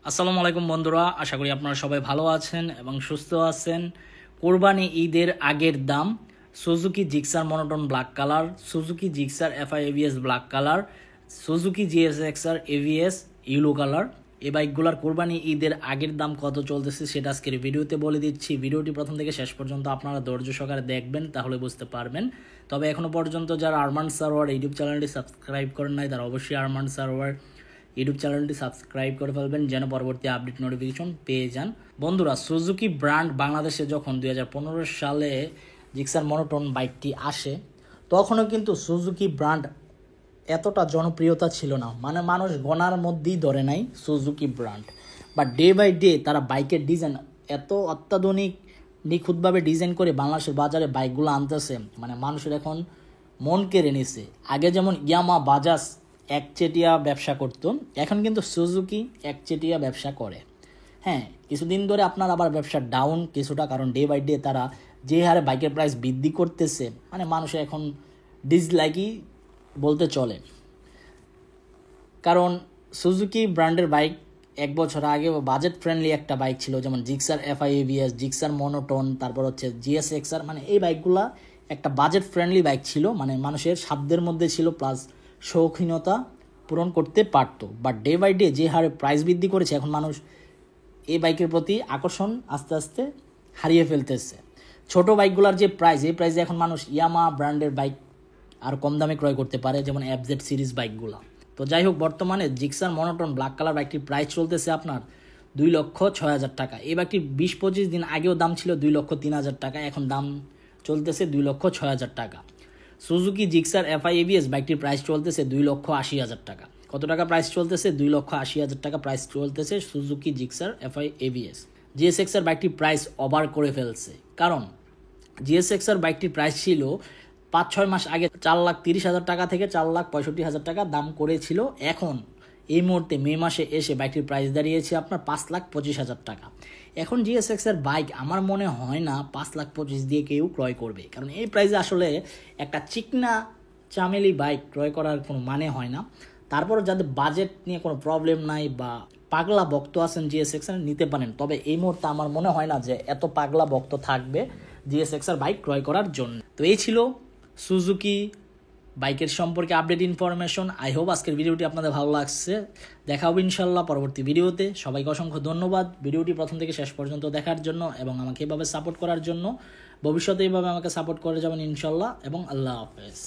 আসসালামু আলাইকুম বন্ধুরা, আশা করি আপনারা সবাই ভালো আছেন এবং সুস্থ আছেন। কোরবানি ঈদের আগের দাম Suzuki Gixxer monotone black colour, Suzuki Gixxer FI ABS black colour, Suzuki GSXR ABS yellow colour. এই বাইকগুলোর কোরবানি ঈদের আগের দাম কত চলতেছে সেটা আজকের ভিডিওতে বলে দিচ্ছি। ভিডিওটি প্রথম থেকে শেষ পর্যন্ত আপনারা ধৈর্য সহকারে দেখবেন, তাহলে বুঝতে পারবেন। তবে এখনও পর্যন্ত যারা আরমান সারোয়ার ইউটিউব চ্যানেলটি সাবস্ক্রাইব করেন নাই, তারা অবশ্যই আরমান সারোয়ার ইউটিউব চ্যানেলটি সাবস্ক্রাইব করে ফেলবেন যেন পরবর্তী আপডেট নোটিফিকেশন পেয়ে যান। বন্ধুরা, সুজুকি ব্র্যান্ড বাংলাদেশে যখন 2015 সালে জিক্সার মনোটন বাইকটি আসে, তখনও কিন্তু সুজুকি ব্র্যান্ড এতটা জনপ্রিয়তা ছিল না, মানে মানুষ গণার মধ্যেই ধরে নাই Suzuki brand. But day by day তারা বাইকের ডিজাইন এত অত্যাধুনিক নিখুঁতভাবে ডিজাইন করে বাংলাদেশের বাজারে বাইকগুলো আনতেছে, মানে মানুষের এখন মন কেড়ে নিছে। আগে যেমন ইয়ামা বাজাজ একচেটিয়া ব্যবসা করতো, এখন কিন্তু সুজুকি একচেটিয়া ব্যবসা করে। হ্যাঁ, কিছুদিন ধরে আপনার আবার ব্যবসা ডাউন কিছুটা, কারণ ডে বাই ডে তারা যে হারে বাইকের প্রাইস বৃদ্ধি করতেছে, মানে মানুষের এখন ডিসলাইকই বলতে চলে। কারণ সুজুকি ব্র্যান্ডের বাইক এক বছর আগে বাজেট ফ্রেন্ডলি একটা বাইক ছিল, যেমন Gixxer FI ABS, Gixxer monotone, তারপর হচ্ছে জিএসএক্সআর, মানে এই বাইকগুলা একটা বাজেট ফ্রেন্ডলি বাইক ছিল, মানে মানুষের সাধ্যের মধ্যে ছিল, প্লাস শৌখিনতা পূরণ করতে পারতো। বাট ডে বাই ডে যে হারে প্রাইস বৃদ্ধি করেছে, এখন মানুষ এই বাইকের প্রতি আকর্ষণ আস্তে আস্তে হারিয়ে ফেলতেছে। ছোট বাইকগুলোর যে প্রাইস, এই প্রাইসে এখন মানুষ ইয়ামা ব্র্যান্ডের বাইক আর কম দামে ক্রয় করতে পারে, যেমন এফজেড সিরিজ বাইকগুলো। তো যাই হোক, বর্তমানে জিক্সার মনোটন ব্ল্যাক কালার বাইকটির প্রাইস চলতেছে আপনার 2,06,000 টাকা। এই বাইকটির 20-25 দিন আগেও দাম ছিল 2,03,000 টাকা, এখন দাম চলতেছে 2,06,000 টাকা। সুজুকি জিক্সার এফআই এভিএস বাইকটির প্রাইস চলতেছে 2,80,000 টাকা। কত টাকা প্রাইস চলতেছে? 2,80,000 টাকা প্রাইস চলতেছে Suzuki Gixxer FI ABS. GSXR বাইকটির প্রাইস ওভার করে ফেলছে, কারণ জিএসএক্সআর বাইকটির প্রাইস ছিল 5-6 মাস আগে 4,30,000 টাকা থেকে 4,65,000 টাকা দাম করেছিল। এখন এই মুহূর্তে মে মাসে এসে বাইকটির প্রাইস দাঁড়িয়েছে আপনার 5,25,000 টাকা। এখন জিএসএক্সের বাইক আমার মনে হয় না 5,25,000 দিয়ে কেউ ক্রয় করবে, কারণ এই প্রাইসে আসলে একটা চিকনা চামেলি বাইক ক্রয় করার কোনো মানে হয় না। তারপর যাদের বাজেট নিয়ে কোনো প্রবলেম নাই বা পাগলা ভক্ত আছেন জিএসএক্সের, নিতে পারেন। তবে এই মুহূর্তে আমার মনে হয় না যে এত পাগলা ভক্ত থাকবে জিএসএক্সের বাইক ক্রয় করার জন্য। তো এই ছিল সুজুকি বাইকের সম্পর্কে আপডেট ইনফরমেশন। আই হোপ আজকের ভিডিওটি আপনাদের ভালো লাগছে। দেখা হবে ইনশাল্লাহ পরবর্তী ভিডিওতে। সবাইকে অসংখ্য ধন্যবাদ ভিডিওটি প্রথম থেকে শেষ পর্যন্ত দেখার জন্য এবং আমাকে এভাবে সাপোর্ট করার জন্য। ভবিষ্যতে এইভাবে আমাকে সাপোর্ট করে যাবেন ইনশাল্লাহ, এবং আল্লাহ হাফেজ।